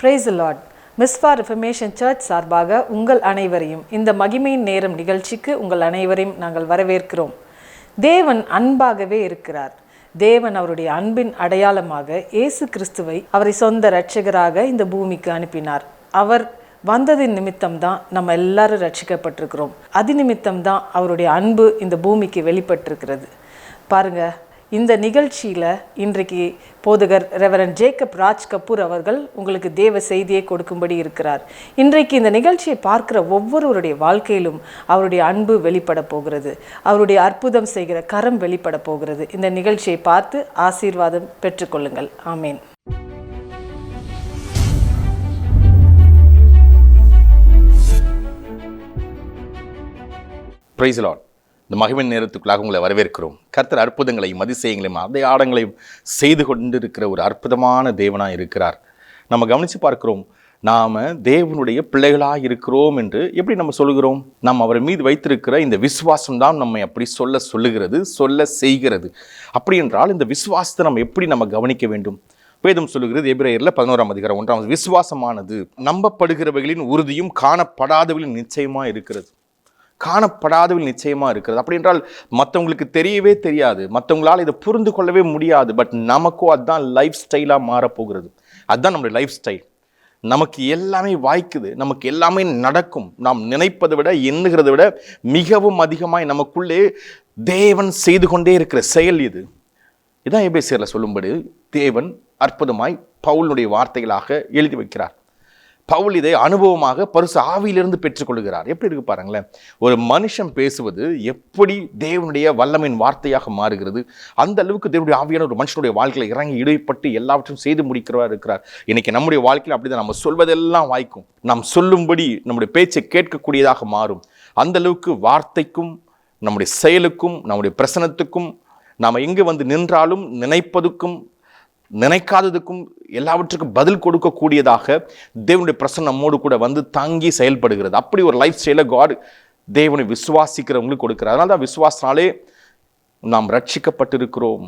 Price the Lord. Mizpah Reformation Church சார்பாக உங்கள் அனைவரையும் இந்த மகிமையின் நேரம் நிகழ்ச்சிக்கு உங்கள் அனைவரையும் நாங்கள் வரவேற்கிறோம். தேவன் அன்பாகவே இருக்கிறார். தேவன் அவருடைய அன்பின் அடையாளமாக இயேசு கிறிஸ்துவை அவரை சொந்த இரட்சகராக இந்த பூமிக்கு அனுப்பினார். அவர் வந்ததின் நிமித்தம்தான் நம்ம எல்லாரும் ரட்சிக்கப்பட்டிருக்கிறோம். அது நிமித்தம்தான் அவருடைய அன்பு இந்த பூமிக்கு வெளிப்பட்டிருக்கிறது. பாருங்க, இந்த நிகழ்ச்சியில் இன்றைக்கு போதகர் ரெவரண்ட் ஜேக்கப் ராஜ் கபூர் அவர்கள் உங்களுக்கு தேவ செய்தியை கொடுக்கும்படி இருக்கிறார். இன்றைக்கு இந்த நிகழ்ச்சியை பார்க்குற ஒவ்வொருவருடைய வாழ்க்கையிலும் அவருடைய அன்பு வெளிப்பட போகிறது. அவருடைய அற்புதம் செய்கிற கரம் வெளிப்பட போகிறது. இந்த நிகழ்ச்சியை பார்த்து ஆசீர்வாதம் பெற்றுக்கொள்ளுங்கள். ஆமேன். Praise the Lord. இந்த மகிமையின் நேரத்துக்குள்ளாக உங்களை வரவேற்கிறோம். கர்த்தர் அற்புதங்களையும் அதிசயங்களையும் அடையாளங்களையும் செய்து கொண்டிருக்கிற ஒரு அற்புதமான தேவனாக இருக்கிறார். நம்ம கவனித்து பார்க்கிறோம், நாம் தேவனுடைய பிள்ளைகளாக இருக்கிறோம் என்று எப்படி நம்ம சொல்லுகிறோம்? நாம் அவர் மீது வைத்திருக்கிற இந்த விசுவாசம் தான் நம்மை அப்படி சொல்லுகிறது, சொல்ல செய்கிறது. அப்படி என்றால் இந்த விசுவாசத்தை நம்ம கவனிக்க வேண்டும். வேதம் சொல்லுகிறது எபிரேயர்ல 11ஆம் அதிகாரம் 1 விசுவாசமானது நம்பப்படுகிறவைகளின் உறுதியும் காணப்படாதவைகளின் நிச்சயமா இருக்கிறது. காணப்படாதவில் நிச்சயமாக இருக்கிறது. அப்படி என்றால் மற்றவங்களுக்கு தெரியவே தெரியாது, மற்றவங்களால் இதை புரிந்து கொள்ளவே முடியாது. பட் நமக்கும் அதுதான் லைஃப் ஸ்டைலாக மாறப்போகிறது. அதுதான் நம்முடைய லைஃப் ஸ்டைல். நமக்கு எல்லாமே வாய்க்குது, நமக்கு எல்லாமே நடக்கும். நாம் நினைப்பதை விட எண்ணுகிறதை விட மிகவும் அதிகமாய் நமக்குள்ளே தேவன் செய்து கொண்டே இருக்கிற செயல் இது. இதான் எபேசியர்ல சொல்லும்படி தேவன் அற்புதமாய் பவுலுடைய வார்த்தைகளாக எழுதி வைக்கிறார். பவுல் இதை அனுபவமாக பரிசு ஆவியிலிருந்து பெற்றுக்கொள்கிறார். எப்படி இருக்கு பாருங்களேன். ஒரு மனுஷன் பேசுவது எப்படி தேவனுடைய வல்லமையின் வார்த்தையாக மாறுகிறது. அந்த அளவுக்கு தேவனுடைய ஆவியான ஒரு மனுஷனுடைய வாழ்க்கையில் இறங்கி இடைப்பட்டு எல்லாவற்றையும் செய்து முடிக்கிறவராக இருக்கிறார். இன்னைக்கு நம்முடைய வாழ்க்கையில் அப்படிதான். நம்ம சொல்வதெல்லாம் வாய்க்கும், நாம் சொல்லும்படி நம்முடைய பேச்சை கேட்கக்கூடியதாக மாறும். அந்த அளவுக்கு வார்த்தைக்கும் நம்முடைய செயலுக்கும் நம்முடைய பிரசனத்துக்கும் நாம் எங்கே வந்து நின்றாலும் நினைப்பதுக்கும் நினைக்காததுக்கும் எல்லாவற்றுக்கும் பதில் கொடுக்கக்கூடியதாக தேவனுடைய பிரசன்னம் நம்மோடு கூட வந்து தாங்கி செயல்படுகிறது. அப்படி ஒரு லைஃப் ஸ்டைலை காட் தேவனை விசுவாசிக்கிறவங்களுக்கு கொடுக்கிறார். அதனால தான் விசுவாசனாலே நாம் ரட்சிக்கப்பட்டிருக்கிறோம்.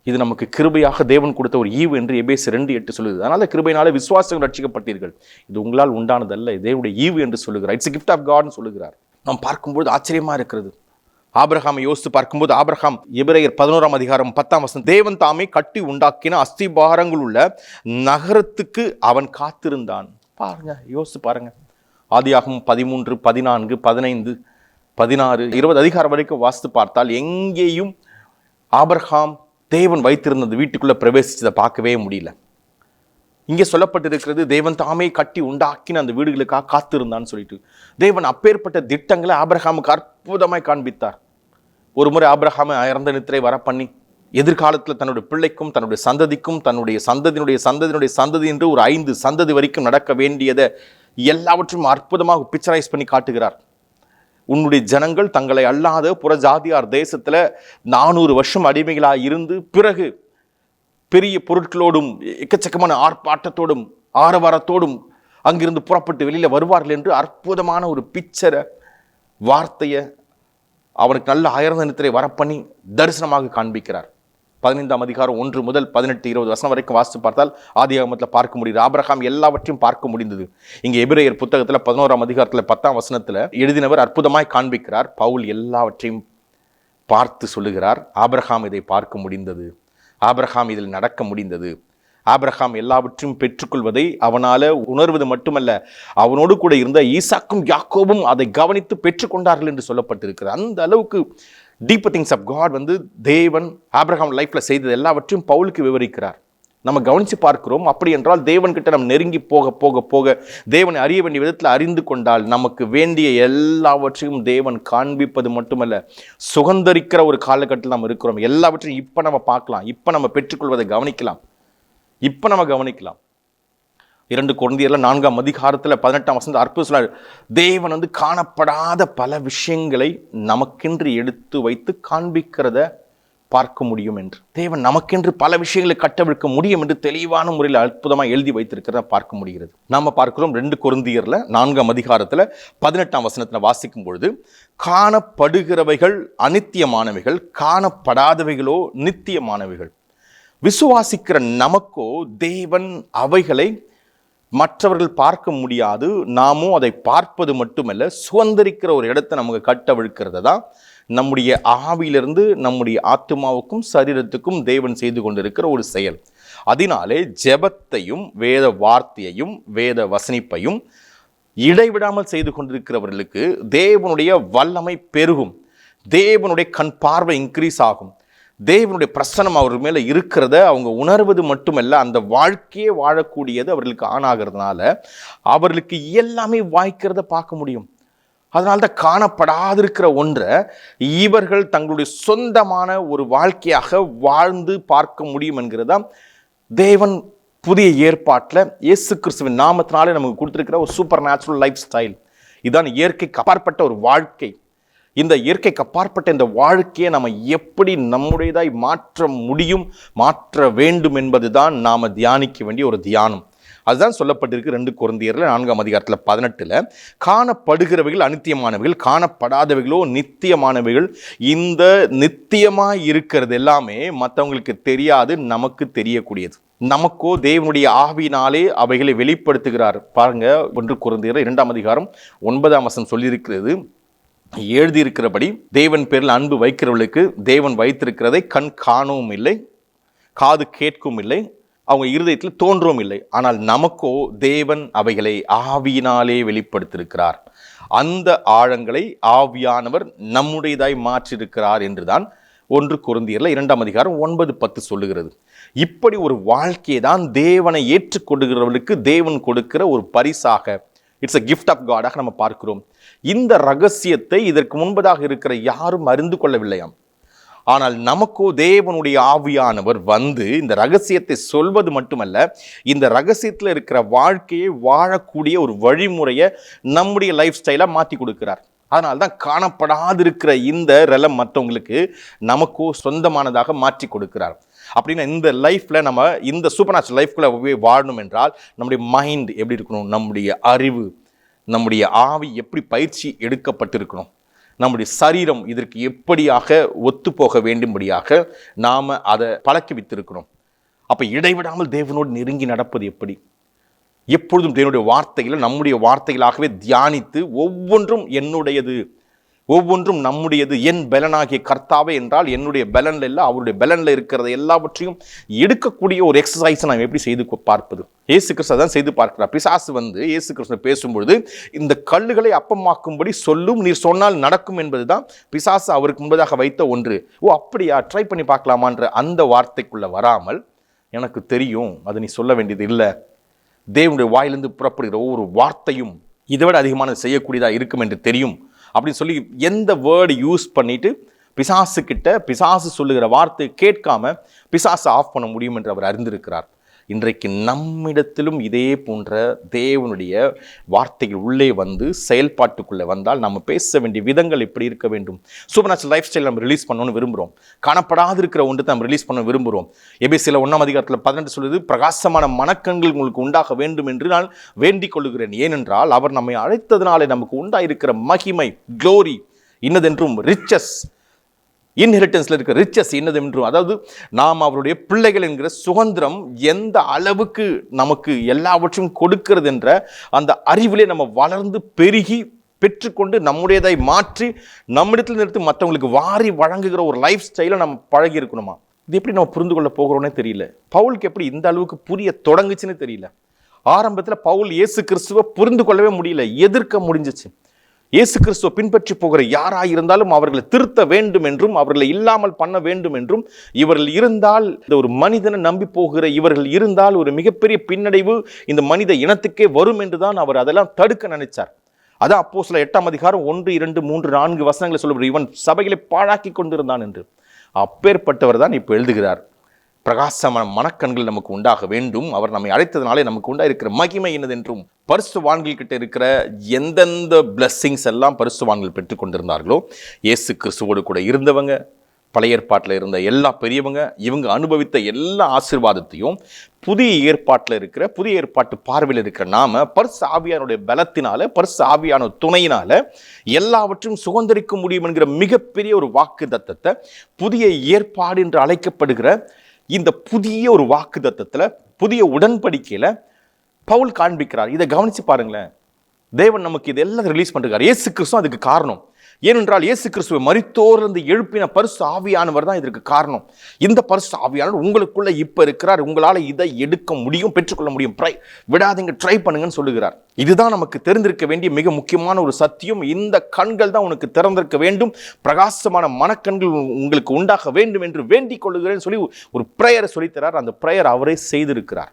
இது நமக்கு கிருபையாக தேவன் கொடுத்த ஒரு ஈவு என்று எபேசியர் 2:8 சொல்லுது. அதனால கிருபையினாலே விசுவாசம் ரட்சிக்கப்பட்டீர்கள், இது உங்களால் உண்டானதல்ல, தேவனுடைய ஈவு என்று சொல்லுகிறார். இட்ஸ் கிஃப்ட் ஆஃப் காட்னு சொல்லுகிறார். நாம் பார்க்கும்போது ஆச்சரியமா இருக்கிறது. ஆபிரகாமை யோசித்து பார்க்கும்போது ஆபிரகாம் எபிரேயர் 11ஆம் அதிகாரம் 10 தேவன் தாமே கட்டி உண்டாக்கின அஸ்திபாரங்கள் உள்ள நகரத்துக்கு அவன் காத்திருந்தான். பாருங்க, யோசித்து பாருங்க. ஆதியாகமம் 13, 14, 15, 16, 20 அதிகாரம் வரைக்கும் வாசித்து பார்த்தால் எங்கேயும் ஆபிரகாம் தேவன் வைத்திருந்த வீட்டுக்குள்ள பிரவேசிச்சதை பார்க்கவே முடியல. இங்கே சொல்லப்பட்டிருக்கிறது தேவன் தாமே கட்டி உண்டாக்கின அந்த வீடுகளுக்காக காத்திருந்தான்னு சொல்லிட்டு தேவன் அப்பேற்பட்ட திட்டங்களை ஆபிரகாமுக்கு அற்புதமாய் காண்பித்தார். ஒரு முறை ஆபிரகாமை இறந்த நித்திரை வர பண்ணி எதிர்காலத்தில் தன்னுடைய பிள்ளைக்கும் தன்னுடைய சந்ததிக்கும் தன்னுடைய சந்ததியினுடைய சந்ததி என்று ஒரு 5 சந்ததி வரைக்கும் நடக்க வேண்டியதை எல்லாவற்றையும் அற்புதமாக பிக்சரைஸ் பண்ணி காட்டுகிறார். உன்னுடைய ஜனங்கள் தங்களை அல்லாத புறஜாதியார் தேசத்துல 400 வருஷம் அடிமைகளாக இருந்து பிறகு பெரிய பொருட்களோடும் எக்கச்சக்கமான ஆர்ப்பாட்டத்தோடும் ஆரவாரத்தோடும் அங்கிருந்து புறப்பட்டு வெளியில வருவார்கள் என்று அற்புதமான ஒரு பிக்சரை வார்த்தையை அவனுக்கு நல்ல ஆயிரம் நித்திரை வரப்பண்ணி தரிசனமாக காண்பிக்கிறார். 15ஆம் அதிகாரம் 1 முதல் 18, 20 வசனம் வரைக்கும் வாசித்து பார்த்தால் ஆதியாகமத்தில் பார்க்க முடியுது. ஆபிரகாம் எல்லாவற்றையும் பார்க்க முடிந்தது. இங்கே எபிரேயர் புத்தகத்துல 11ஆம் அதிகாரத்துல 10ஆம் வசனத்துல எழுதினவர் அற்புதமாய் காண்பிக்கிறார். பவுல் எல்லாவற்றையும் பார்த்து சொல்லுகிறார், ஆபிரகாம் இதை பார்க்க முடிந்தது, ஆபிரகாம் இதில் நடக்க முடிந்தது, ஆபிரகாம் எல்லாவற்றையும் பெற்றுக்கொள்வதை அவனால உணர்வது மட்டுமல்ல, அவனோடு கூட இருந்த ஈசாக்கும் யாக்கோபும் அதை கவனித்து பெற்றுக்கொண்டார்கள் என்று சொல்லப்பட்டிருக்கிறது. அந்த அளவுக்கு டீப்பர் திங்ஸ் ஆஃப் காட் வந்து தேவன் ஆபிரகாம் லைஃப்ல செய்தது எல்லாவற்றையும் பவுலுக்கு விவரிக்கிறார். நம்ம கவனித்து பார்க்கிறோம். அப்படி என்றால் தேவன்கிட்ட நம்ம நெருங்கி போக போக போக தேவனை அறிய வேண்டிய விதத்தில் அறிந்து கொண்டால் நமக்கு வேண்டிய எல்லாவற்றையும் தேவன் காண்பிப்பது மட்டுமல்ல, சுகந்தரிக்கிற ஒரு காலகட்டத்தில் நம்ம இருக்கிறோம். எல்லாவற்றையும் இப்போ நம்ம பார்க்கலாம், இப்போ நம்ம பெற்றுக்கொள்வதை கவனிக்கலாம், இப்போ நம்ம கவனிக்கலாம். 2 கொரிந்தியர்ல 4ஆம் அதிகாரத்தில் 18ஆம் வசனம் அற்புதம் சொல்றார். தேவன் வந்து காணப்படாத பல விஷயங்களை நமக்கென்று எடுத்து வைத்து காண்பிக்கிறத பார்க்க முடியும் என்று, தேவன் நமக்கென்று பல விஷயங்களை கட்டவிழ்க்க முடியும் என்று தெளிவான முறையில் அற்புதமாக எழுதி வைத்திருக்கிறத பார்க்க முடிகிறது. நாம பார்க்கிறோம் 2 கொரிந்தியர்ல 4ஆம் அதிகாரத்தில் 18ஆம் வசனத்தில் வாசிக்கும் பொழுது, காணப்படுகிறவைகள் அநித்தியமானவைகள், காணப்படாதவைகளோ நித்தியமானவைகள். விசுவாசிக்கிற நமக்கோ தேவன் அவைகளை மற்றவர்கள் பார்க்க முடியாது, நாமும் அதை பார்ப்பது மட்டுமல்ல, சுதந்திரிக்கிற ஒரு இடத்தை நமக்கு கட்டவிழ்க்கிறது தான் நம்முடைய ஆவியிலிருந்து நம்முடைய ஆத்மாவுக்கும் சரீரத்துக்கும் தேவன் செய்து கொண்டிருக்கிற ஒரு செயல். அதனாலே ஜெபத்தையும் வேத வார்த்தையையும் வேத வசனிப்பையும் இடைவிடாமல் செய்து கொண்டிருக்கிறவர்களுக்கு தேவனுடைய வல்லமை பெருகும், தேவனுடைய கண் பார்வை இன்க்ரீஸ் ஆகும், தேவனுடைய பிரசனம் அவர் மேலே இருக்கிறத அவங்க உணர்வது மட்டுமல்ல, அந்த வாழ்க்கையே வாழக்கூடியது அவர்களுக்கு ஆணாகிறதுனால அவர்களுக்கு எல்லாமே வாய்க்கிறத பார்க்க முடியும். அதனால்தான் காணப்படாதிருக்கிற ஒன்றை இவர்கள் தங்களுடைய சொந்தமான ஒரு வாழ்க்கையாக வாழ்ந்து பார்க்க முடியும் என்கிறதான் தேவன் புதிய ஏற்பாட்டில் இயேசு கிறிஸ்துவின் நாமத்தினாலே நமக்கு கொடுத்திருக்கிற ஒரு சூப்பர் நேச்சுரல் லைஃப் ஸ்டைல். இதுதான் இயற்கைக்கு அப்பாற்பட்ட ஒரு வாழ்க்கை. இந்த இயற்கைக்கு அப்பாற்பட்ட இந்த வாழ்க்கையை நம்ம எப்படி நம்முடையதாய் மாற்ற முடியும், மாற்ற வேண்டும் என்பது தான் நாம் தியானிக்க வேண்டிய ஒரு தியானம். அதுதான் சொல்லப்பட்டிருக்கு 2 கொரிந்தியரில் 4:18 காணப்படுகிறவைகள் அநித்தியமானவைகள், காணப்படாதவைகளோ நித்தியமானவைகள். இந்த நித்தியமாக இருக்கிறது எல்லாமே மற்றவங்களுக்கு தெரியாது, நமக்கு தெரியக்கூடியது. நமக்கோ தேவனுடைய ஆவியினாலே அவைகளை வெளிப்படுத்துகிறார். பாருங்க, 1 கொரிந்தியர் 2:9 சொல்லியிருக்கிறது, எழுதியிருக்கிறபடி தேவன் பேரில் அன்பு வைக்கிறவர்களுக்கு தேவன் வைத்திருக்கிறதை கண் காணவும் இல்லை, காது கேட்கவும் இல்லை, அவங்க இருதயத்தில் தோன்றவும் இல்லை. ஆனால் நமக்கோ தேவன் அவைகளை ஆவியினாலே வெளிப்படுத்தியிருக்கிறார். அந்த ஆழங்களை ஆவியானவர் நம்முடையதாய் மாற்றியிருக்கிறார் என்றுதான் 1 கொரிந்தியரில் 2:9-10 சொல்லுகிறது. இப்படி ஒரு வாழ்க்கையை தான் தேவனை ஏற்றுக்கொள்கிறவர்களுக்கு தேவன் கொடுக்கிற ஒரு பரிசாக, இட்ஸ் அ கிஃப்ட் ஆஃப் காடாக நம்ம பார்க்கிறோம். இந்த ரகசியத்தை இதற்கு முன்பதாக இருக்கிற யாரும் அறிந்து கொள்ளவில்லையாம். ஆனால் நமக்கோ தேவனுடைய ஆவியானவர் வந்து இந்த ரகசியத்தை சொல்வது மட்டுமல்ல, இந்த ரகசியத்தில் இருக்கிற வாழ்க்கையை வாழக்கூடிய ஒரு வழிமுறையை நம்முடைய லைஃப் ஸ்டைலாக மாற்றி கொடுக்கிறார். அதனால தான் காணப்படாதிருக்கிற இந்த ரெலம் மற்றவங்களுக்கு நமக்கோ சொந்தமானதாக மாற்றி கொடுக்கிறார். அப்படின்னா இந்த லைஃப்பில் நம்ம இந்த சூப்பர் நேச்சுரல் லைஃப்குள்ளே வாழணும் என்றால் நம்முடைய மைண்ட் எப்படி இருக்கணும், நம்முடைய அறிவு, நம்முடைய ஆவி எப்படி பயிற்சி எடுக்கப்பட்டிருக்கணும், நம்முடைய சரீரம் இதற்கு எப்படியாக ஒத்துப்போக வேண்டும்படியாக நாம் அதை பழக்கி வைத்திருக்கிறோம். அப்போ இடைவிடாமல் தேவனோடு நெருங்கி நடப்பது எப்படி? எப்பொழுதும் தேவனுடைய வார்த்தைகளை நம்முடைய வார்த்தைகளாகவே தியானித்து ஒவ்வொன்றும் என்னுடையது, ஒவ்வொன்றும் நம்முடையது, என் பலனாகிய கர்த்தாவே என்றால் என்னுடைய பலன்ல இல்லை, அவருடைய பலன்ல இருக்கிறத எல்லாவற்றையும் எடுக்கக்கூடிய ஒரு எக்ஸசைஸை நாம் எப்படி செய்து பார்ப்பது? இயேசு கிறிஸ்து தான் செய்து பார்க்கிறார். பிசாசு வந்து இயேசு கிறிஸ்து பேசும்பொழுது இந்த கல்லுகளை அப்பமாக்கும்படி சொல்லும், நீர் சொன்னால் நடக்கும் என்பது தான் பிசாசு அவருக்கு முன்பதாக வைத்த ஒன்று. ஓ அப்படியா, ட்ரை பண்ணி பார்க்கலாமான்ற அந்த வார்த்தைக்குள்ள வராமல், எனக்கு தெரியும் அது நீ சொல்ல வேண்டியது இல்லை, தேவனுடைய வாயிலிருந்து புறப்படுகிற ஒவ்வொரு வார்த்தையும் இதை விட அதிகமான செய்யக்கூடியதாக இருக்கும் என்று தெரியும் அப்படின்னு சொல்லி எந்த வேர்டு யூஸ் பண்ணிட்டு பிசாசு சொல்லுகிற வார்த்தை கேட்காம பிசாசு ஆஃப் பண்ண முடியும் என்று அவர் அறிந்திருக்கிறார். இன்றைக்கு நம்மிடத்திலும் இதே போன்ற தேவனுடைய வார்த்தைகள் உள்ளே வந்து செயல்பாட்டுக்குள்ளே வந்தால் நம்ம பேச வேண்டிய விதங்கள் எப்படி இருக்க வேண்டும்? சூப்பர் நேச்சுரல் லைஃப் ஸ்டைல் நம்ம ரிலீஸ் பண்ணணும்னு விரும்புகிறோம். காணப்படாதிருக்கிற ஒன்று நம்ம ரிலீஸ் பண்ண விரும்புகிறோம். எபேசியர் 1:18 சொல்லுது, பிரகாசமான மனக்கண்கள் உங்களுக்கு உண்டாக வேண்டும் என்று நான் வேண்டிக் கொள்ளுகிறேன். ஏனென்றால் அவர் நம்மை அழைத்ததினாலே நமக்கு உண்டாயிருக்கிற மகிமை, க்ளோரி இன்னதென்றும், ரிச்சஸ் இன்ஹெரிட்டன்ஸில் இருக்கிற ரிச்சஸ் என்னதென்றும், அதாவது நாம் அவருடைய பிள்ளைகள் என்கிற சுதந்திரம் எந்த அளவுக்கு நமக்கு எல்லாவற்றையும் கொடுக்கிறது என்ற அந்த அறிவிலே நம்ம வளர்ந்து பெருகி பெற்றுக்கொண்டு நம்முடையதை மாற்றி நம்மிடத்தில் நிறுத்தி மற்றவங்களுக்கு வாரி வழங்குகிற ஒரு லைஃப் ஸ்டைலை நம்ம பழகி இருக்கணுமா? இது எப்படி நம்ம புரிந்து கொள்ள போகிறோன்னே தெரியல. பவுலுக்கு எப்படி இந்த அளவுக்கு புரிய தொடங்குச்சுன்னு தெரியல. ஆரம்பத்தில் பவுல் இயேசு கிறிஸ்துவை புரிந்து கொள்ளவே முடியல, எதிர்க்க முடிஞ்சிச்சு. இயேசு கிறிஸ்துவை பின்பற்றி போகிற யாராக இருந்தாலும் அவர்களை திருத்த வேண்டும் என்றும் அவர்களை இல்லாமல் பண்ண வேண்டும் என்றும், இவர்கள் இருந்தால் இந்த ஒரு மனிதனை நம்பி போகிற இவர்கள் இருந்தால் ஒரு மிகப்பெரிய பின்னடைவு இந்த மனித இனத்துக்கே வரும் என்றுதான் அவர் அதெல்லாம் தடுக்க நினைச்சார். அதான் அப்போஸ்தலர் 8 1, 2, 3, 4 வசனங்களை சொல்லுவார், இவன் சபைகளை பாழாக்கி கொண்டிருந்தான் என்று. அப்பேற்பட்டவர் தான் இப்போ எழுதுகிறார், பிரகாசமான மனக்கண்கள் நமக்கு உண்டாக வேண்டும், அவர் நம்மை அழைத்ததினாலே நமக்கு உண்டாயிருக்கிற மகிமை என்னதென்றும். பரிசுத்தவான்கள் கிட்ட இருக்கிற எந்தெந்த பிளஸ்ஸிங்ஸ் எல்லாம் பரிசுத்தவான்கள் பெற்றுக்கொண்டிருந்தார்களோ, இயேசு கிறிஸ்துவோடு கூட இருந்தவங்க, பழைய ஏற்பாட்டில் இருந்த எல்லா பெரியவங்க, இவங்க அனுபவித்த எல்லா ஆசீர்வாதத்தையும் புதிய ஏற்பாட்டில் இருக்கிற, புதிய ஏற்பாட்டு பார்வையில் இருக்கிற நாம பரிசுத்த ஆவியானுடைய பலத்தினால, பரிசுத்த ஆவியான துணையினால எல்லாவற்றையும் சுதந்திரிக்க முடியும் என்கிற மிகப்பெரிய ஒரு வாக்கு தத்தத்தை புதிய ஏற்பாடு என்று அழைக்கப்படுகிற இந்த புதிய ஒரு வாக்கு தத்தத்தில், புதிய உடன்படிக்கையில் பவுல் காண்பிக்கிறார். இதை கவனிச்சு பாருங்களேன். தேவன் நமக்கு இது எல்லாம் ரிலீஸ் பண்ணிருக்காரு. இயேசு கிறிஸ்து அதுக்கு காரணம். ஏனென்றால் இயேசு கிறிஸ்துவை மரித்தோரிலிருந்து எழுப்பின பரிசுத்த ஆவியானவர் தான் இதற்கு காரணம். இந்த பரிசுத்த ஆவியானவர் உங்களுக்குள்ள இப்ப இருக்கிறார். உங்களால் இதை எடுக்க முடியும், பெற்றுக்கொள்ள முடியும். விடாதீங்க, ட்ரை பண்ணுங்கன்னு சொல்லுகிறார். இதுதான் நமக்கு தெரிந்திருக்க வேண்டிய மிக முக்கியமான ஒரு சத்தியம். இந்த கண்கள் தான் உனக்கு திறந்திருக்க வேண்டும், பிரகாசமான மனக்கண்கள் உங்களுக்கு உண்டாக வேண்டும் என்று வேண்டிக் கொள்ளுகிறேன்னு சொல்லி ஒரு பிரேயரை சொல்லித்தரார். அந்த பிரேயர் அவரே செய்திருக்கிறார்.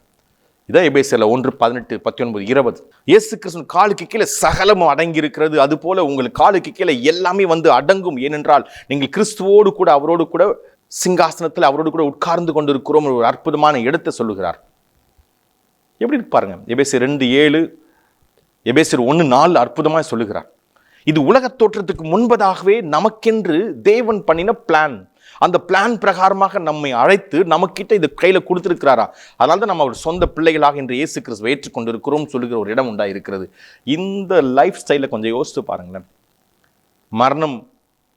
இதான் எபேசியர்ல 1:18, 19, 20. இயேசு கிறிஸ்து காலுக்கு கீழே சகலமும் அடங்கி இருக்கிறது. அது போல உங்களுக்கு காலுக்கு கீழே எல்லாமே வந்து அடங்கும். ஏனென்றால் நீங்கள் கிறிஸ்துவோடு கூட அவரோடு கூட சிங்காசனத்தில் அவரோடு கூட உட்கார்ந்து கொண்டிருக்கிறோம். ஒரு அற்புதமான இடத்தை சொல்லுகிறார். எப்படி பாருங்க, எபேசியர் 2:7, எபேசியர் 1:4 அற்புதமாக சொல்லுகிறார். இது உலக தோற்றத்துக்கு முன்பதாகவே நமக்கென்று தேவன் பண்ணின பிளான். அந்த பிளான் பிரகாரமாக நம்மை அழைத்து நமக்கிட்ட இது கையில் கொடுத்திருக்கிறாரா. அதனால தான் நம்ம அவர் சொந்த பிள்ளைகளாக இன்று இயேசு கிறிஸ்துவை ஏற்றுக்கொண்டிருக்கிறோம் சொல்லுகிற ஒரு இடம் உண்டாயிருக்கிறது. இந்த லைஃப் ஸ்டைலை கொஞ்சம் யோசித்து பாருங்களேன். மரணம்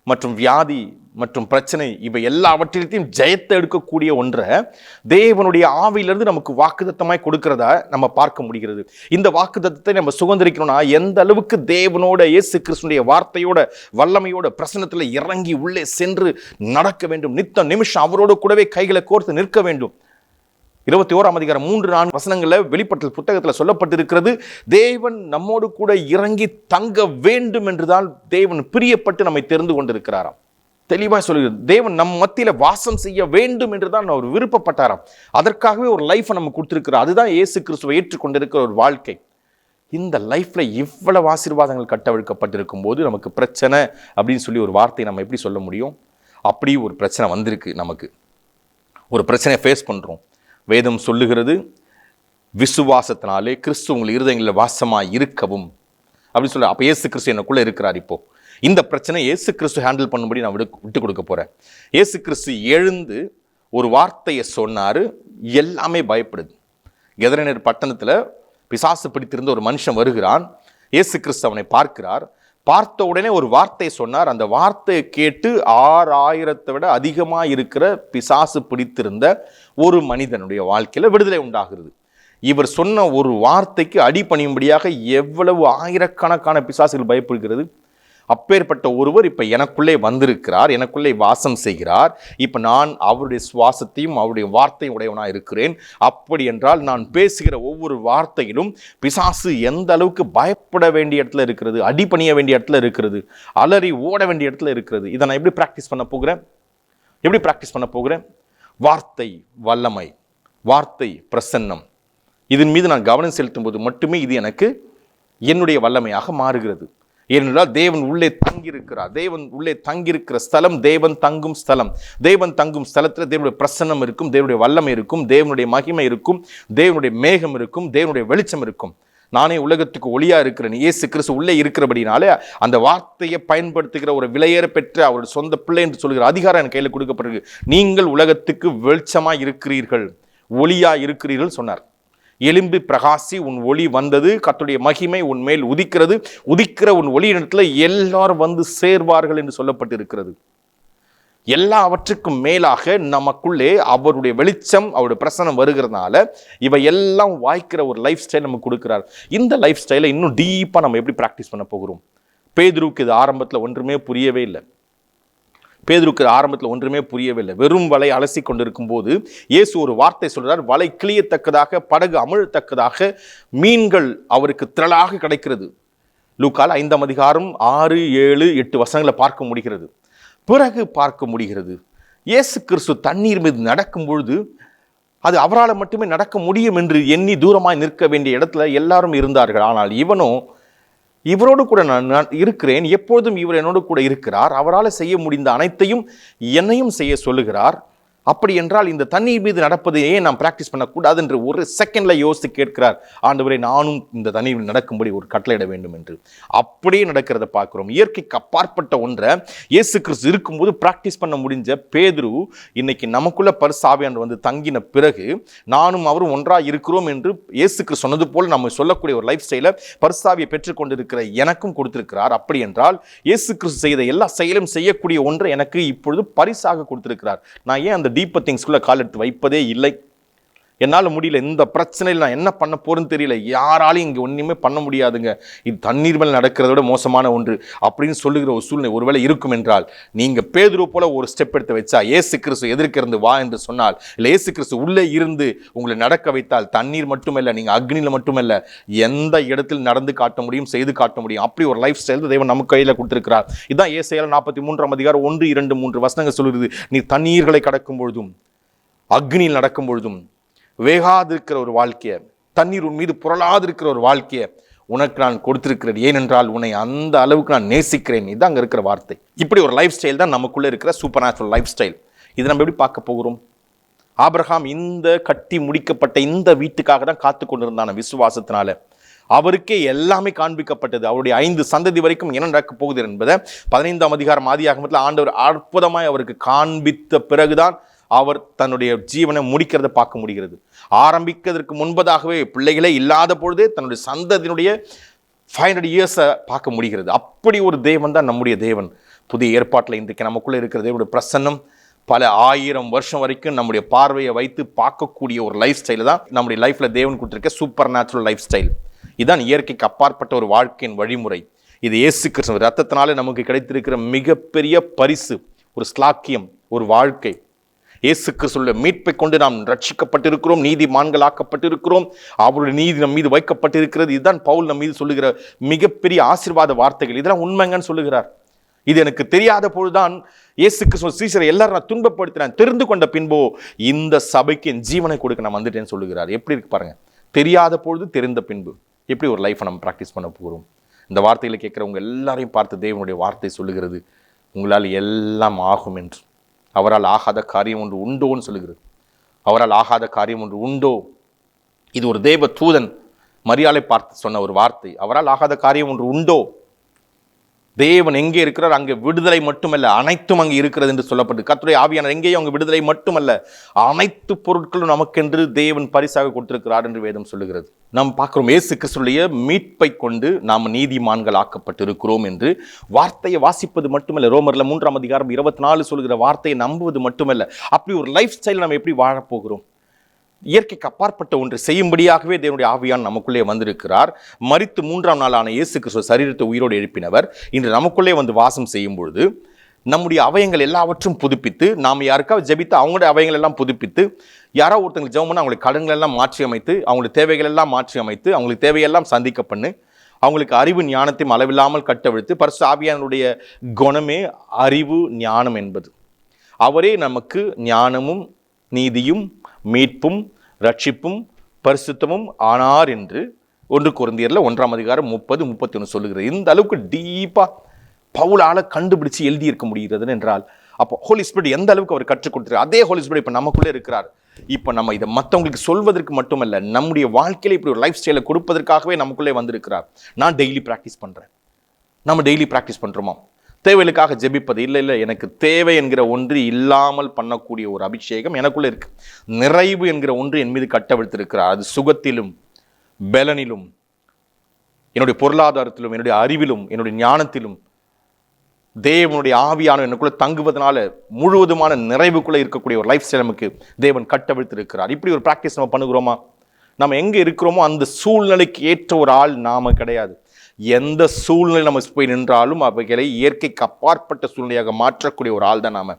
மற்றும் வியாதி மற்றும் பிரச்சனை இவை எல்லாவற்றிலையும் ஜெயத்தை எடுக்கக்கூடிய ஒன்றை தேவனுடைய ஆவியிலிருந்து நமக்கு வாக்குத்தத்தமாய் கொடுக்கிறதா நம்ம பார்க்க முடிகிறது. இந்த வாக்குத்தத்தத்தை நம்ம சுதந்திரிக்கணும்னா எந்த அளவுக்கு தேவனோட இயேசு கிறிஸ்துடைய வார்த்தையோட வல்லமையோட பிரசன்னத்தில் இறங்கி உள்ளே சென்று நடக்க வேண்டும். நித்த நிமிஷம் அவரோடு கூடவே கைகளை கோர்த்து நிற்க வேண்டும். 21ஆம் அதிகாரம் 3-4 வசனங்களில் வெளிப்படுத்தல் புத்தகத்தில் சொல்லப்பட்டிருக்கிறது. தேவன் நம்மோடு கூட இறங்கி தங்க வேண்டும் என்றுதான் தேவன் பிரியப்பட்டு நம்மை தெரிந்து கொண்டிருக்கிறாராம். தெளிவாக சொல்லுகிறது. தேவன் நம் மத்தியில் வாசம் செய்ய வேண்டும் என்றுதான் அவர் விருப்பப்பட்டாராம். அதற்காகவே ஒரு லைஃபை நம்ம கொடுத்திருக்கிறார். அதுதான் இயேசு கிறிஸ்துவை ஏற்றுக்கொண்டிருக்கிற ஒரு வாழ்க்கை. இந்த லைஃப்ல இவ்வளவு ஆசீர்வாதங்கள் கட்டவிழ்க்கப்பட்டிருக்கும் போது நமக்கு பிரச்சனை அப்படின்னு சொல்லி ஒரு வார்த்தை நம்ம எப்படி சொல்ல முடியும்? அப்படி ஒரு பிரச்சனை வந்திருக்கு. நமக்கு ஒரு பிரச்சனையை ஃபேஸ் பண்றோம். வேதம் சொல்லுகிறது, விசுவாசத்தினாலே கிறிஸ்து உங்கள் இருதயங்களில் வாசமாய் இருக்கவும் அப்படின்னு சொல்ல. அப்போ இயேசு கிறிஸ்து எனக்குள்ள இருக்கிறார். இப்போ இந்த பிரச்சனை இயேசு கிறிஸ்து ஹேண்டில் பண்ணும்படி நான் விட்டு கொடுக்க போறேன். இயேசு கிறிஸ்து எழுந்து ஒரு வார்த்தையை சொன்னாரு, எல்லாமே பயப்படுது. கெதரேனர் பட்டணத்தில் பிசாசு பிடித்திருந்த ஒரு மனுஷன் வருகிறான். இயேசு கிறிஸ்து அவனை பார்க்கிறார். பார்த்த உடனே ஒரு வார்த்தை சொன்னார். அந்த வார்த்தையை கேட்டு 6000 விட அதிகமாக இருக்கிற பிசாசு பிடித்திருந்த ஒரு மனிதனுடைய வாழ்க்கையில விடுதலை உண்டாகிறது. இவர் சொன்ன ஒரு வார்த்தைக்கு அடிபணியும்படியாக எவ்வளவு ஆயிரக்கணக்கான பிசாசுகள் பயப்படுகிறது. அப்பேற்பட்ட ஒருவர் இப்ப எனக்குள்ளே வந்திருக்கிறார், எனக்குள்ளே வாசம் செய்கிறார். இப்ப நான் அவருடைய சுவாசத்தையும் அவருடைய வார்த்தையும் உடையவனா இருக்கிறேன். அப்படி என்றால் நான் பேசுகிற ஒவ்வொரு வார்த்தையிலும் பிசாசு எந்த அளவுக்கு பயப்பட வேண்டிய இடத்துல இருக்கிறது, அடிபணிய வேண்டிய இடத்துல இருக்கிறது, அலறி ஓட வேண்டிய இடத்துல இருக்கிறது. இதை நான் எப்படி பிராக்டிஸ் பண்ண போகிறேன்? வார்த்தை வல்லமை, வார்த்தை பிரசன்னம், இதன் மீது நான் கவனம் செலுத்தும் போது மட்டுமே இது எனக்கு என்னுடைய வல்லமையாக மாறுகிறது. ஏனென்றால் தேவன் உள்ளே தங்கியிருக்கிறார். தேவன் உள்ளே தங்கியிருக்கிற ஸ்தலம் தேவன் தங்கும் ஸ்தலம். தேவன் தங்கும் ஸ்தலத்தில் தேவனுடைய பிரசன்னம் இருக்கும், தேவனுடைய வல்லமை இருக்கும், தேவனுடைய மகிமை இருக்கும், தேவனுடைய மேகம் இருக்கும், தேவனுடைய வெளிச்சம் இருக்கும். நானே உலகத்துக்கு ஒளியா இருக்கிறேன். இயேசு கிறிஸ்து உள்ளே இருக்கிறபடினாலே அந்த வார்த்தையை பயன்படுத்துகிற ஒரு விலையேற பெற்ற அவருடைய சொந்த பிள்ளை என்று சொல்கிற அதிகாரம் என் கையில் கொடுக்கப்படுகிறது. நீங்கள் உலகத்துக்கு வெளிச்சமா இருக்கிறீர்கள், ஒளியா இருக்கிறீர்கள் சொன்னார். எலும்பி பிரகாசி, உன் ஒளி வந்தது, கர்த்தருடைய மகிமை உன் மேல் உதிக்கிறது, உதிக்கிற உன் ஒளி இடத்துல எல்லாரும் வந்து சேர்வார்கள் என்று சொல்லப்பட்டிருக்கிறது. எல்லாவற்றுக்கும் மேலாக நமக்குள்ளே அவருடைய வெளிச்சம், அவருடைய பிரசனம் வருகிறதுனால இவை எல்லாம் வாய்க்கிற ஒரு லைஃப் ஸ்டைல் நமக்கு கொடுக்கிறார். இந்த லைஃப் ஸ்டைலை இன்னும் டீப்பாக நம்ம எப்படி ப்ராக்டிஸ் பண்ண போகிறோம்? பேதுருக்கு இது ஆரம்பத்தில் ஒன்றுமே புரியவே இல்லை. வெறும் வலை அலசி கொண்டிருக்கும் போது இயேசு ஒரு வார்த்தை சொல்றார். வலை கிளியத்தக்கதாக, படகு அமிழத்தக்கதாக மீன்கள் அவருக்கு திரளாக கிடைக்கிறது. லூக்கால் 5ஆம் அதிகாரம் 6, 7, 8 வசனங்களை பார்க்க முடிகிறது. பிறகு பார்க்க முடிகிறது, இயேசு கிறிஸ்து தண்ணீர் மீது நடக்கும் பொழுது அது அவரால் மட்டுமே நடக்க முடியும் என்று எண்ணி தூரமாய் நிற்க வேண்டிய இடத்துல எல்லாரும் இருந்தார்கள். ஆனால் இவரோடு கூட நான் இருக்கிறேன், எப்பொழுதும் இவர் என்னோடு கூட இருக்கிறார், அவரால் செய்ய முடிந்த அனைத்தையும் என்னையும் செய்ய சொல்லுகிறார். அப்படி என்றால் இந்த தண்ணீர் மீது நடப்பதையே நாம் பிராக்டிஸ் பண்ணக்கூடாது என்று ஒரு செகண்ட்ல யோசித்து கேட்கிறார். ஆண்டவரே, நானும் இந்த தண்ணீரில் நடக்கும்படி ஒரு கட்டளையிட வேண்டும் என்று. அப்படியே நடக்கிறத பார்க்கிறோம். இயற்கைக்கு அப்பாற்பட்ட ஒன்றை இயேசு கிறிஸ்து இருக்கும்போது பிராக்டிஸ் பண்ண முடிஞ்ச பேதுரு இன்னைக்கு நமக்குள்ள பரிசுத்த ஆவியானவர் வந்து தங்கின பிறகு நானும் அவரும் ஒன்றாக இருக்கிறோம் என்று இயேசு கிறிஸ்து சொன்னது போல் நம்ம சொல்லக்கூடிய ஒரு லைஃப் ஸ்டைலை பரிசுத்த ஆவியை பெற்றுக்கொண்டிருக்கிற எனக்கும் கொடுத்திருக்கிறார். அப்படி என்றால் இயேசு கிறிஸ்து செய்த எல்லா செயலும் செய்யக்கூடிய ஒன்றை எனக்கு இப்பொழுது பரிசாக கொடுத்திருக்கிறார். நான் ஏன் அந்த டீப்பர் திங்ஸ்குள்ள கால் எடுத்து வைப்பதே இல்லை? என்னால் முடியல, இந்த பிரச்சனையில் நான் என்ன பண்ண போறேன்னு தெரியல, யாராலையும் இங்கே ஒன்றுமே பண்ண முடியாதுங்க, இது தண்ணீர் மேல் நடக்கிறத விட மோசமான ஒன்று அப்படின்னு சொல்லுகிற ஒரு சூழ்நிலை ஒருவேளை இருக்கும் என்றால், நீங்கள் பேதுரு போல ஒரு ஸ்டெப் எடுத்து வச்சா, இயேசு கிறிஸ்து எதிர்க்கிறது வா என்று சொன்னால், இல்லை இயேசு கிறிஸ்து உள்ளே இருந்து உங்களை நடக்க வைத்தால், தண்ணீர் மட்டுமல்ல, நீங்கள் அக்னியில் மட்டுமல்ல, எந்த இடத்தில் நடந்து காட்ட முடியும், செய்து காட்ட முடியும். அப்படி ஒரு லைஃப் ஸ்டைல் தேவன் நமக்கு கையில் கொடுத்திருக்கிறார். இதுதான் ஏசாயா 43 1, 2, 3 வசனங்கள் சொல்லுது. நீ தண்ணீர்களை கடக்கும் பொழுதும் அக்னியில் நடக்கும் பொழுதும் வேகாதிருக்கிற ஒரு வாழ்க்கையை, தண்ணீர் உன் மீது புரளாதிருக்கிற ஒரு வாழ்க்கையை உனக்கு நான் கொடுத்திருக்கிறேன், ஏனென்றால் உன்னை அந்த அளவுக்கு நான் நேசிக்கிறேன். இதுதான் அங்கே இருக்கிற வார்த்தை. இப்படி ஒரு லைஃப் ஸ்டைல் தான் நமக்குள்ளே இருக்கிற சூப்பர் நேச்சுரல் லைஃப் ஸ்டைல். இது நம்ம எப்படி பார்க்க போகிறோம்? ஆபிரகாம் இந்த கட்டி முடிக்கப்பட்ட இந்த வீட்டுக்காக தான் காத்து கொண்டிருந்தான விசுவாசத்தினால. அவருக்கே எல்லாமே காண்பிக்கப்பட்டது. அவருடைய 5 சந்ததி வரைக்கும் என்ன நடக்க போகுது என்பதை 15ஆம் அதிகாரம் ஆதியாகமத்தில் ஆண்டவர் அற்புதமாய் அவருக்கு காண்பித்த பிறகுதான் அவர் தன்னுடைய ஜீவனை முடிக்கிறத பார்க்க முடிகிறது. ஆரம்பிக்கிறதுக்கு முன்பதாகவே பிள்ளைகளே இல்லாத பொழுதே தன்னுடைய சந்ததியினுடைய 500 இயர்ஸை பார்க்க முடிகிறது. அப்படி ஒரு தேவன் தான் நம்முடைய தேவன். புதிய ஏற்பாட்டில் இன்றைக்கு நமக்குள்ளே இருக்கிற தேவனுடைய பிரசன்னம் பல 1000 வருஷம் வரைக்கும் நம்முடைய பார்வையை வைத்து பார்க்கக்கூடிய ஒரு லைஃப் ஸ்டைல் தான் நம்முடைய லைஃப்பில் தேவன் கொடுத்திருக்க சூப்பர் நேச்சுரல் லைஃப் ஸ்டைல். இதுதான் இயற்கைக்கு அப்பாற்பட்ட ஒரு வாழ்க்கையின் வழிமுறை. இது இயேசு கிறிஸ்து ரத்தத்தினாலே நமக்கு கிடைத்திருக்கிற மிகப்பெரிய பரிசு, ஒரு ஸ்லாக்கியம், ஒரு வாழ்க்கை. இயேசு கிறிஸ்துவின் மீட்பை கொண்டு நாம் ரட்சிக்கப்பட்டிருக்கிறோம், நீதிமான்களாக்கப்பட்டிருக்கிறோம், அவருடைய நீதி நம் மீது வைக்கப்பட்டிருக்கிறது. இதுதான் பவுல் நம் மீது சொல்லுகிற மிகப்பெரிய ஆசீர்வாத வார்த்தைகள். இதெல்லாம் உண்மைங்கன்னு சொல்லுகிறார். இது எனக்கு தெரியாத பொழுதுதான் இயேசு கிறிஸ்து சீசரை எல்லாரும் நான் துன்பப்படுத்தினேன், தெரிந்து கொண்ட பின்போ இந்த சபைக்கு என் ஜீவனை கொடுக்க நான் வந்துட்டேன்னு சொல்லுகிறார். எப்படி இருக்கு பாருங்க. தெரியாத பொழுது தெரிந்த பின்பு எப்படி ஒரு லைஃப்பை நம்ம ப்ராக்டிஸ் பண்ண போகிறோம்? இந்த வார்த்தைகளை கேட்குறவங்க எல்லாரையும் பார்த்து தேவனுடைய வார்த்தை சொல்லுகிறது, உங்களால் எல்லாம் ஆகும் என்று. அவரால் ஆகாத காரியம் ஒன்று உண்டோன்னு சொல்லுகிறது. அவரால் ஆகாத காரியம் ஒன்று உண்டோ? இது ஒரு தேவ தூதன் மரியாதை பார்த்து சொன்ன ஒரு வார்த்தை. அவரால் ஆகாத காரியம் ஒன்று உண்டோ? தேவன் எங்கே இருக்கிறார் அங்கே விடுதலை மட்டுமல்ல, அனைத்தும் அங்கே இருக்கிறது என்று சொல்லப்பட்டு, கர்த்தருடைய ஆவியானவர் எங்கேயும் அங்கே விடுதலை மட்டுமல்ல, அனைத்து பொருட்களும் நமக்கென்று தேவன் பரிசாக கொடுத்திருக்கிறார் என்று வேதம் சொல்லுகிறது. நாம் பார்க்கிறோம், இயேசு கிறிஸ்துவினுடைய மீட்பை கொண்டு நாம் நீதிமான்கள் ஆக்கப்பட்டிருக்கிறோம் என்று வார்த்தையை வாசிப்பது மட்டுமல்ல, ரோமர்ல 3ஆம் அதிகாரம் 24 சொல்லுகிற வார்த்தையை நம்புவது மட்டுமல்ல, அப்படி ஒரு லைஃப் ஸ்டைல் நம்ம எப்படி வாழப்போகிறோம்? இயற்கைக்கு அப்பாற்பட்ட ஒன்று செய்யும்படியாகவே தேவனுடைய ஆவியான் நமக்குள்ளே வந்திருக்கிறார். மரித்து 3ஆம் நாளான இயேசு கிறிஸ்து சரீரத்தை உயிரோடு எழுப்பினவர் இன்று நமக்குள்ளே வந்து வாசம் செய்யும் பொழுது நம்முடைய அவயங்கள் எல்லாவற்றும் புதுப்பித்து, நாம் யாருக்காவது ஜெபித்து அவங்களுடைய அவயங்கள் எல்லாம் புதுப்பித்து, யாரோ ஒருத்தங்களுக்கு ஜெபம் பண்ணி அவங்களுக்கு கடன்கள் எல்லாம் மாற்றி அமைத்து, அவங்களுக்கு தேவைகள் எல்லாம் மாற்றி அமைத்து, அவங்களுக்கு தேவையெல்லாம் சந்திக்க பண்ணு, அவங்களுக்கு அறிவு ஞானத்தையும் அளவில்லாமல் கட்டவிழ்த்து, பரிசுத்த ஆவியானுடைய குணமே அறிவு ஞானம் என்பது. அவரே நமக்கு ஞானமும் நீதியும் மீட்பும் ரட்சிப்பும் பரிசுத்தமும் ஆனார் என்று 1 கொரிந்தியர்ல 1ஆம் அதிகாரம் 30, 31 சொல்லுகிறது. இந்த அளவுக்கு டீப்பா பவுலால கண்டுபிடிச்சு எழுதி இருக்க முடிகிறது என்றால், அப்போ ஹோலி ஸ்பிரிட் எந்த அளவுக்கு அவர் கற்றுக் கொடுத்தார். அதே ஹோலி ஸ்பிரிட் இப்போ நமக்குள்ளே இருக்கிறார். இப்போ நம்ம இதை மற்றவங்களுக்கு சொல்வதற்கு மட்டுமல்ல, நம்முடைய வாழ்க்கையில இப்படி ஒரு லைஃப் ஸ்டைலை கொடுப்பதற்காகவே நமக்குள்ளே வந்திருக்கிறார். நான் டெய்லி ப்ராக்டிஸ் பண்றேன். நம்ம டெய்லி ப்ராக்டிஸ் பண்றோமா? தேவைகளுக்காக ஜெபிப்பது இல்லை, எனக்கு தேவை என்கிற ஒன்று இல்லாமல் பண்ணக்கூடிய ஒரு அபிஷேகம் எனக்குள்ள இருக்கு. நிறைவு என்கிற ஒன்று என் மீது கட்டவிழ்த்திருக்கிறார். அது சுகத்திலும் பலனிலும் என்னுடைய பொருளாதாரத்திலும் என்னுடைய அறிவிலும் என்னுடைய ஞானத்திலும் தேவனுடைய ஆவியான எனக்குள்ள தங்குவதனால முழுவதுமான நிறைவுக்குள்ள இருக்கக்கூடிய ஒரு லைஃப் ஸ்டைல் நமக்கு தேவன் கட்டவிழ்த்திருக்கிறார். இப்படி ஒரு ப்ராக்டிஸ் நம்ம பண்ணுகிறோமா? நம்ம எங்க இருக்கிறோமோ அந்த சூழ்நிலைக்கு ஏற்ற ஒரு ஆள் நாம கிடையாது. எந்த சூழ்நிலை நம்ம போய் நின்றாலும் அவைகளை இயற்கைக்கு அப்பாற்பட்ட சூழ்நிலையாக மாற்றக்கூடிய ஒரு ஆள் தான் நாம.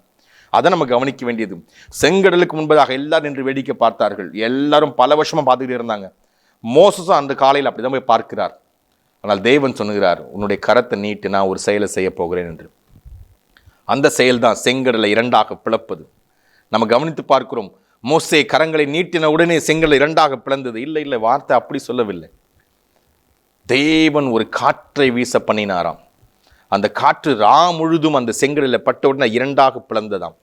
அதை நம்ம கவனிக்க வேண்டியது. செங்கடலுக்கு முன்பதாக எல்லாரும் நின்று வேடிக்கை பார்த்தார்கள். எல்லாரும் பல வருஷமா பார்த்துக்கிட்டே இருந்தாங்க. மோசஸும் அந்த காலையில் அப்படிதான் போய் பார்க்கிறார். ஆனால் தேவன் சொன்னுகிறார், உன்னுடைய கரத்தை நீட்டு, நான் ஒரு செயலை செய்ய போகிறேன் என்று. அந்த செயல் தான் செங்கடலை 2ஆக பிளப்பது. நம்ம கவனித்து பார்க்கிறோம். மோசே கரங்களை நீட்டின உடனே செங்கடலை 2ஆக பிளந்தது. இல்லை, வார்த்தை அப்படி சொல்லவில்லை. தேவன் ஒரு காற்றை வீச பண்ணினாராம். அந்த காற்று முழுதும் அந்த செங்கடலில் பட்ட உடனே 2ஆக பிளந்ததாம்.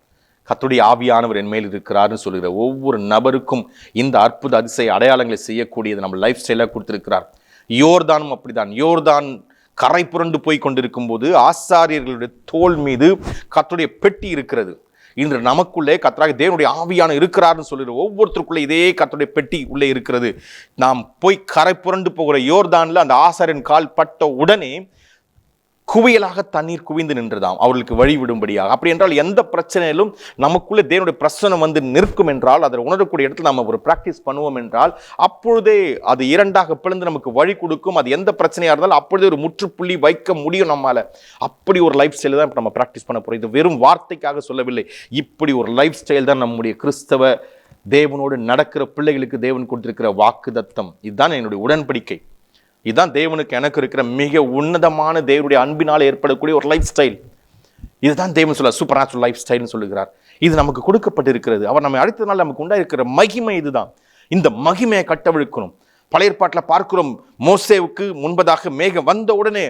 கர்த்தருடைய ஆவியானவர் என் மேல் இருக்கிறார்னு சொல்லுகிற ஒவ்வொரு நபருக்கும் இந்த அற்புத அதிசய அடையாளங்களை செய்யக்கூடியது நம்ம லைஃப் ஸ்டைலாக கொடுத்திருக்கிறார். யோர்தானும் அப்படிதான். யோர்தான் கரை புரண்டு போய் கொண்டிருக்கும் போது ஆசாரியர்களுடைய தோள் மீது கர்த்தருடைய பெட்டி இருக்கிறது. இன்று நமக்குள்ளே கர்த்தராகிய தேவனுடைய ஆவியான இருக்கிறார்னு சொல்லுகிற ஒவ்வொருத்தருக்குள்ளே இதே கர்த்தருடைய பெட்டி உள்ளே இருக்கிறது. நாம் போய் கரை புரண்டு போகிற யோர்தான்ல அந்த ஆசாரியன் கால் பட்ட உடனே குவியலாக தண்ணீர் குவிந்து நின்றதாம் அவர்களுக்கு வழி விடும்படியாக. அப்படி என்றால் எந்த பிரச்சனையிலும் நமக்குள்ளே தேவனுடைய பிரசனம் வந்து நிற்கும் என்றால், அதை உணரக்கூடிய இடத்துல நம்ம ஒரு பிராக்டிஸ் பண்ணுவோம் என்றால், அப்பொழுதே அது இரண்டாக பிளந்து நமக்கு வழி கொடுக்கும். அது எந்த பிரச்சனையா இருந்தாலும் அப்பொழுதே ஒரு முற்றுப்புள்ளி வைக்க முடியும் நம்மால. அப்படி ஒரு லைஃப் ஸ்டைல் தான் இப்போ நம்ம பிராக்டிஸ் பண்ண போறோம். இது வெறும் வார்த்தைக்காக சொல்லவில்லை. இப்படி ஒரு லைஃப் ஸ்டைல் தான் நம்முடைய கிறிஸ்தவ தேவனோடு நடக்கிற பிள்ளைகளுக்கு தேவன் கொடுத்திருக்கிற வாக்குத்தத்தம். இதுதான் என்னுடைய உடன்படிக்கை. இதுதான் தேவனுக்கு எனக்கு இருக்கிற மிக உன்னதமான தேவனுடைய அன்பினால் ஏற்படக்கூடிய ஒரு லைஃப் ஸ்டைல். இதுதான் தேவன் சொல்ல சூப்பர் நேச்சுரல் லைஃப் ஸ்டைல்னு சொல்லுகிறார். இது நமக்கு கொடுக்கப்பட்டிருக்கிறது. அவர் நம்ம அடுத்ததுனால நமக்கு உண்டாயிருக்கிற மகிமை இதுதான். இந்த மகிமையை கட்டவிழ்க்கணும். பழைய ஏற்பாட்டில் பார்க்கிறோம், மோசேவுக்கு முன்பதாக மேகம் வந்த உடனே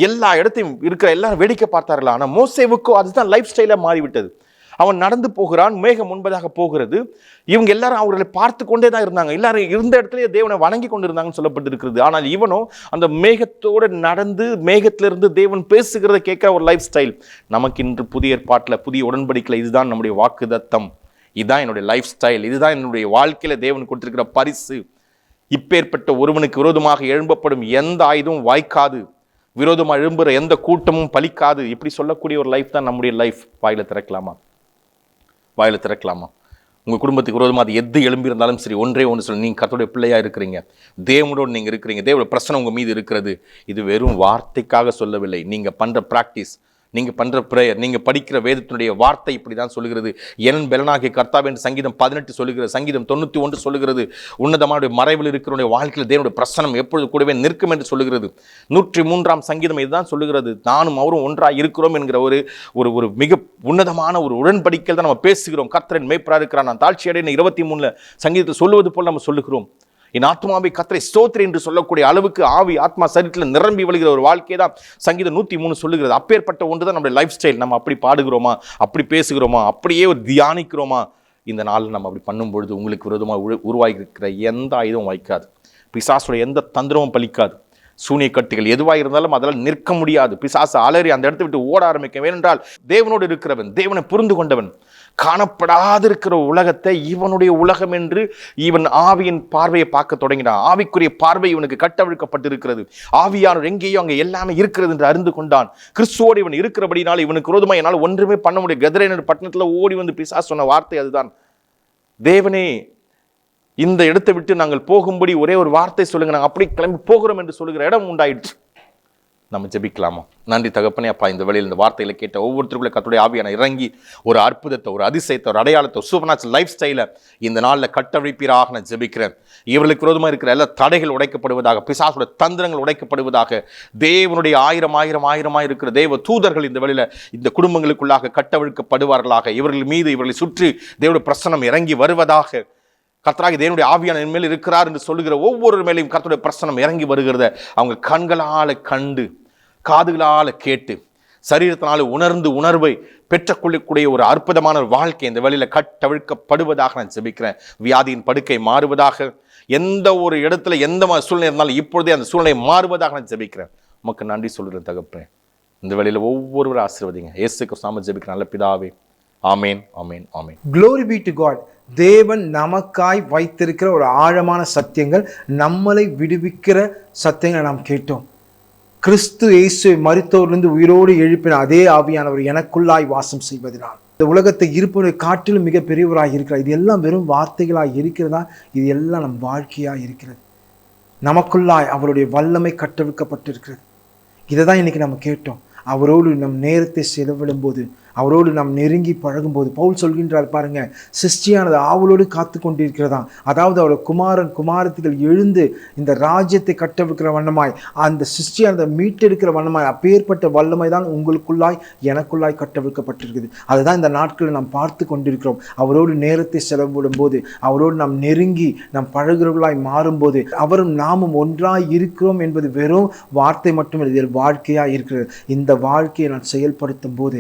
எல்லா இடத்தையும் இருக்கிற எல்லாரும் வேடிக்கை பார்த்தார்களா. ஆனால் மோசேவுக்கும் அதுதான் லைஃப் ஸ்டைலாக மாறிவிட்டது. அவன் நடந்து போகிறான், மேகம் முன்பதாக போகிறது. இவங்க எல்லாரும் அவர்களை பார்த்து கொண்டே தான் இருந்தாங்க. எல்லாரும் இருந்த இடத்துலயே தேவனை வணங்கி கொண்டு இருந்தாங்கன்னு சொல்லப்பட்டிருக்கிறது. ஆனால் இவனோ அந்த மேகத்தோடு நடந்து மேகத்திலிருந்து தேவன் பேசுகிறத கேட்கிற ஒரு லைஃப் ஸ்டைல். நமக்கு இன்று புதிய ஏற்பாட்டில் புதிய உடன்படிக்கையில் இதுதான் நம்முடைய வாக்குத்தத்தம். இதுதான் என்னுடைய லைஃப் ஸ்டைல். இதுதான் என்னுடைய வாழ்க்கையில தேவன் கொடுத்திருக்கிற பரிசு. இப்பேற்பட்ட ஒருவனுக்கு விரோதமாக எழும்பப்படும் எந்த ஆயுதமும் வாய்க்காது, விரோதமாக எழும்புற எந்த கூட்டமும் பலிக்காது. இப்படி சொல்லக்கூடிய ஒரு லைஃப் தான் நம்முடைய லைஃப். வாயில திறக்கலாமா? உங்கள் குடும்பத்துக்கு விரோதமாக அது எது எழும்பியிருந்தாலும் சரி, ஒன்றே ஒன்று சொல்லி, நீங்கள் கர்த்தருடைய பிள்ளையாக இருக்கிறீங்க, தேவனோடு நீங்கள் இருக்கிறீங்க, தேவனுடைய பிரச்சனை உங்கள் மீது இருக்கிறது. இது வெறும் வார்த்தைக்காக சொல்லவில்லை. நீங்கள் பண்ணுற ப்ராக்டிஸ், நீங்கள் பண்ணுற ப்ரேயர், நீங்கள் படிக்கிற வேதத்தினுடைய வார்த்தை இப்படி தான் சொல்லுகிறது. என் பெலனாகிய கர்த்தாவே என்று சங்கீதம் 18 சொல்லுகிறது. சங்கீதம் 91 சொல்லுகிறது. உன்னதமான மறைவில் இருக்கிறவருடைய வாழ்க்கையில் தேவனுடைய பிரசனம் எப்பொழுது கூடவே நிற்கும் என்று சொல்லுகிறது. 103ஆம் சங்கீதம் இதுதான் சொல்லுகிறது. நானும் அவரும் ஒன்றாக இருக்கிறோம் என்கிற ஒரு மிக உன்னதமான ஒரு உடன்படிக்கையில் தான் நம்ம பேசுகிறோம். கர்த்தரின் மேய்ப்பராக இருக்கிறான், நான் தாழ்ச்சி அடையேன் 23 சங்கீதத்தில் சொல்லுவது போல் நம்ம சொல்லுகிறோம். என் ஆத்மாவை கர்த்தரை ஸ்தோத்திரி என்று சொல்லக்கூடிய அளவுக்கு ஆவி ஆத்மா சரீரத்தில் நிரம்பி வழிகிற ஒரு வாழ்க்கையை தான் சங்கீதம் 103 சொல்லுகிறது. அப்பேற்பட்ட ஒன்று தான் நம்முடைய லைஃப் ஸ்டைல். நம்ம அப்படி பாடுகிறோமா, அப்படி பேசுகிறோமா, அப்படியே ஒரு தியானிக்கிறோமா? இந்த நாளில் நம்ம அப்படி பண்ணும்பொழுது உங்களுக்கு விரோதமாக உருவாகி இருக்கிற எந்த ஆயுதமும் வாய்க்காது, பிசாசுடைய எந்த தந்திரமும் பலிக்காது. சூனிய கட்டுகள் எதுவாக இருந்தாலும் அதெல்லாம் நிற்க முடியாது. பிசாசு அலறி அந்த இடத்தை விட்டு ஓட ஆரம்பிக்க. ஏனென்றால் தேவனோடு இருக்கிறவன், தேவனை புரிந்து கொண்டவன், காணப்படாதிருக்கிற உலகத்தை இவனுடைய உலகம் என்று இவன் ஆவியின் பார்வையை பார்க்க தொடங்கினான். ஆவிக்குரிய பார்வை இவனுக்கு கட்டவிழ்க்கப்பட்டிருக்கிறது. ஆவியானவர் எங்கேயோ அங்கே எல்லாமே இருக்கிறது என்று அறிந்து கொண்டான். கிறிஸ்துவோடு இவன் இருக்கிறபடினால இவனுக்கு விரோதமாக என்னால் ஒன்றுமே பண்ண முடியும். கதிரேனர் பட்டணத்தில் ஓடி வந்து பிசாசு சொன்ன வார்த்தை அதுதான், தேவனே இந்த இடத்தை விட்டு நாங்கள் போகும்படி ஒரே ஒரு வார்த்தை சொல்லுங்க, நாங்கள் அப்படி கிளம்பி போகிறோம் என்று சொல்லுகிற இடம் உண்டாயிடுச்சு. நம்ம ஜெபிக்கலாமா? நன்றி தகப்பனே அப்பா, இந்த வேளையில் இந்த வார்த்தைகளை கேட்ட ஒவ்வொருத்தருக்குள்ள கர்த்தருடைய ஆவியான இறங்கி ஒரு அற்புதத்தை, ஒரு அதிசயத்தை, ஒரு அடையாளத்தை, சூப்பர் நேச்சுரல் லைஃப் ஸ்டைலை இந்த நாளில் கட்டவிழ்ப்பீராக நான் ஜெபிக்கிறேன். இவர்களுக்கு விரோதமாக இருக்கிற எல்லா தடைகள் உடைக்கப்படுவதாக, பிசாசுடைய தந்திரங்கள் உடைக்கப்படுவதாக, தேவனுடைய ஆயிரமாய் இருக்கிற தேவ தூதர்கள் இந்த வேளையில் இந்த குடும்பங்களுக்குள்ளாக கட்டவிழ்க்கப்படுவார்களாக. இவர்கள் மீது இவர்களை சுற்றி தேவனுடைய பிரசன்னம் இறங்கி வருவதாக. கர்த்தராகி தேவனுடைய ஆவியான என் மேல் இருக்கிறார் என்று சொல்லுகிற ஒவ்வொரு மேலையும் கர்த்தருடைய பிரசன்னம் இறங்கி வருகிறத அவங்க கண்களால் கண்டு, காதுகளால் கேட்டு, சரீரத்தினால உணர்ந்து உணர்வை பெற்றுக்கொள்ளக்கூடிய ஒரு அற்புதமான ஒரு வாழ்க்கை இந்த வேளையில் கட்டவிழ்க்கப்படுவதாக நான் ஜெபிக்கிறேன். வியாதியின் படுக்கை மாறுவதாக, எந்த ஒரு இடத்துல எந்த சூழ்நிலை இருந்தாலும் இப்பொழுதே அந்த சூழ்நிலை மாறுவதாக நான் ஜெபிக்கிறேன். உமக்கு நன்றி சொல்கிறேன் தகப்பனே. இந்த வேளையில் ஒவ்வொருவரும் ஆசீர்வதிங்க. இயேசு கிறிஸ்து நாமத்தில் ஜெபிக்கிறேன் நல்ல பிதாவே. ஆமேன், ஆமேன், ஆமேன். Glory be to God. தேவன் நமக்காய் வைத்திருக்கிற ஒரு ஆழமான சத்தியங்கள், நம்மளை விடுவிக்கிற சத்தியங்களை நாம் கேட்டோம். கிறிஸ்து இயேசுவை மரித்தோரிலிருந்து உயிரோடு எழுப்பின அதே ஆவியானவர் எனக்குள்ளாய் வாசம் செய்வதனால் இந்த உலகத்தை இருப்பவரை காட்டிலும் மிக பெரியவராக இருக்கிறார். இது எல்லாம் வெறும் வார்த்தைகளாக இருக்கிறதா? இது எல்லாம் நம் வாழ்க்கையாக இருக்கிறது. நமக்குள்ளாய் அவருடைய வல்லமை கட்டவிழ்க்கப்பட்டிருக்கிறது. இதை தான் இன்னைக்கு நம்ம கேட்டோம். அவரோடு நம் நேரத்தை செலவிடும் போது, அவரோடு நாம் நெருங்கி பழகும்போது, பவுல் சொல்கின்றார் பாருங்க, சிருஷ்டியானது ஆவலோடு காத்து கொண்டிருக்கிறதா. அதாவது அவர் குமாரத்திகள் எழுந்து இந்த ராஜ்யத்தை கட்டவிழ்க்கிற வண்ணமாய், அந்த சிருஷ்டியானதை மீட்டெடுக்கிற வண்ணமாய், அப்பேற்பட்ட வல்லமை தான் உங்களுக்குள்ளாய் எனக்குள்ளாய் கட்டவிழ்க்கப்பட்டிருக்குது. அதுதான் இந்த நாட்களில் நாம் பார்த்து கொண்டிருக்கிறோம். அவரோடு நேரத்தை செலவிடும் போது, அவரோடு நாம் நெருங்கி நாம் பழகுறவர்களாய் மாறும்போது, அவரும் நாமும் ஒன்றாய் இருக்கிறோம் என்பது வெறும் வார்த்தை மட்டும் இல்லை, வாழ்க்கையாக இருக்கிறது. இந்த வாழ்க்கையை நான் செயல்படுத்தும் போது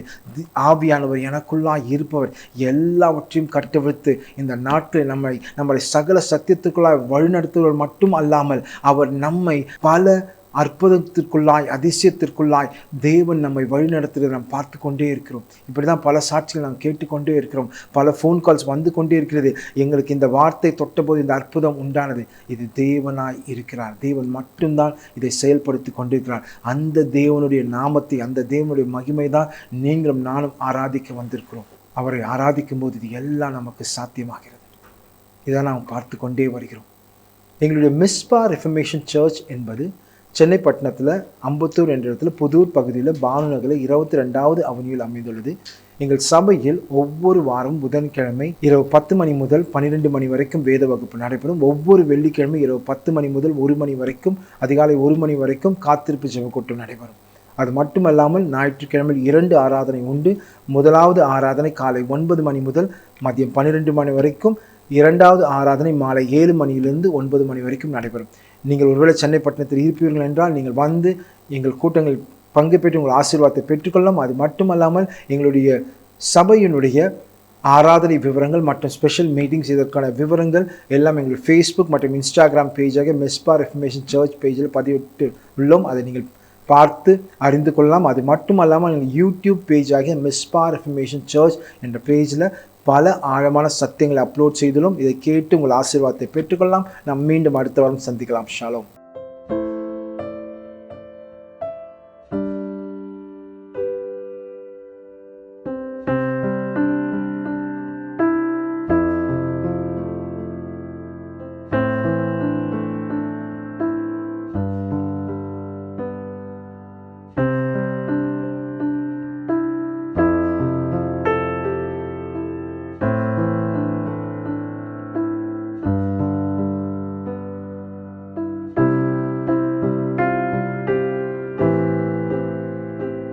ஆவியானவர் எனக்குள்ளாய் இருப்பவர் எல்லாவற்றையும் கட்டவிழ்த்து இந்த நாட்களில் நம்மளை சகல சத்தியத்துக்குள்ளாய் வழிநடத்துவர் மட்டும் அல்லாமல் அவர் நம்மை பல அற்புதத்திற்குள்ளாய் அதிசயத்திற்குள்ளாய் தேவன் நம்மை வழிநடத்துகிறதை நாம் பார்த்து கொண்டே இருக்கிறோம். இப்படி தான் பல சாட்சிகள் நாம் கேட்டுக்கொண்டே இருக்கிறோம். பல ஃபோன் கால்ஸ் வந்து கொண்டே இருக்கிறது. எங்களுக்கு இந்த வார்த்தை தொட்டபோது இந்த அற்புதம் உண்டானது. இது தேவனாய் இருக்கிறார். தேவன் மட்டும்தான் இதை செயல்படுத்தி கொண்டிருக்கிறார். அந்த தேவனுடைய நாமத்தை, அந்த தேவனுடைய மகிமை தான் நீங்களும் நானும் ஆராதிக்க வந்திருக்கிறோம். அவரை ஆராதிக்கும் போது இது எல்லாம் நமக்கு சாத்தியமாகிறது. இதை நாம் பார்த்து கொண்டே வருகிறோம். எங்களுடைய மிஸ்பா ரெஃபர்மேஷன் சர்ச் என்பது சென்னை பட்டணத்தில் அம்பத்தூர் என்ற இடத்துல புதூர் பகுதியில் பானுநகரில் 22வது அவனியில் அமைந்துள்ளது. எங்கள் சபையில் ஒவ்வொரு வாரம் புதன்கிழமை இரவு 10 மணி முதல் 12 மணி வரைக்கும் வேத வகுப்பு நடைபெறும். ஒவ்வொரு வெள்ளிக்கிழமை இரவு 10 மணி முதல் 1 மணி வரைக்கும், அதிகாலை 1 மணி வரைக்கும் காத்திருப்பு ஜெப கூட்டம் நடைபெறும். அது மட்டுமல்லாமல் ஞாயிற்றுக்கிழமையில் 2 ஆராதனை உண்டு. முதலாவது ஆராதனை காலை 9 மணி முதல் மதியம் 12 மணி வரைக்கும், இரண்டாவது ஆராதனை மாலை 7 மணியிலிருந்து 9 மணி வரைக்கும் நடைபெறும். நீங்கள் ஒருவேளை சென்னை பட்டணத்தில் இருப்பீர்கள் என்றால் நீங்கள் வந்து எங்கள் கூட்டங்களில் பங்கு பெற்று உங்கள் ஆசீர்வாதத்தை பெற்றுக்கொள்ளலாம். அது மட்டுமல்லாமல் எங்களுடைய சபையினுடைய ஆராதனை விவரங்கள் மற்றும் ஸ்பெஷல் மீட்டிங்ஸ் இதற்கான விவரங்கள் எல்லாம் எங்கள் ஃபேஸ்புக் மற்றும் இன்ஸ்டாகிராம் பேஜாக மிஸ்பா ரெஃபர்மேஷன் சர்ச் பேஜில் பதிவிட்டு உள்ளோம். அதை நீங்கள் பார்த்து அறிந்து கொள்ளலாம். அது மட்டுமல்லாமல் எங்கள் யூடியூப் பேஜாக மிஸ்பா ரெஃபர்மேஷன் சர்ச் என்ற பேஜில் பல ஆழமான சத்தியங்களை அப்லோட் செய்துள்ளோம். இதை கேட்டு உங்கள் ஆசீர்வாதத்தை பெற்றுக்கொள்ளலாம். நாம் மீண்டும் அடுத்த வாரம் சந்திக்கலாம். ஷாலோம்.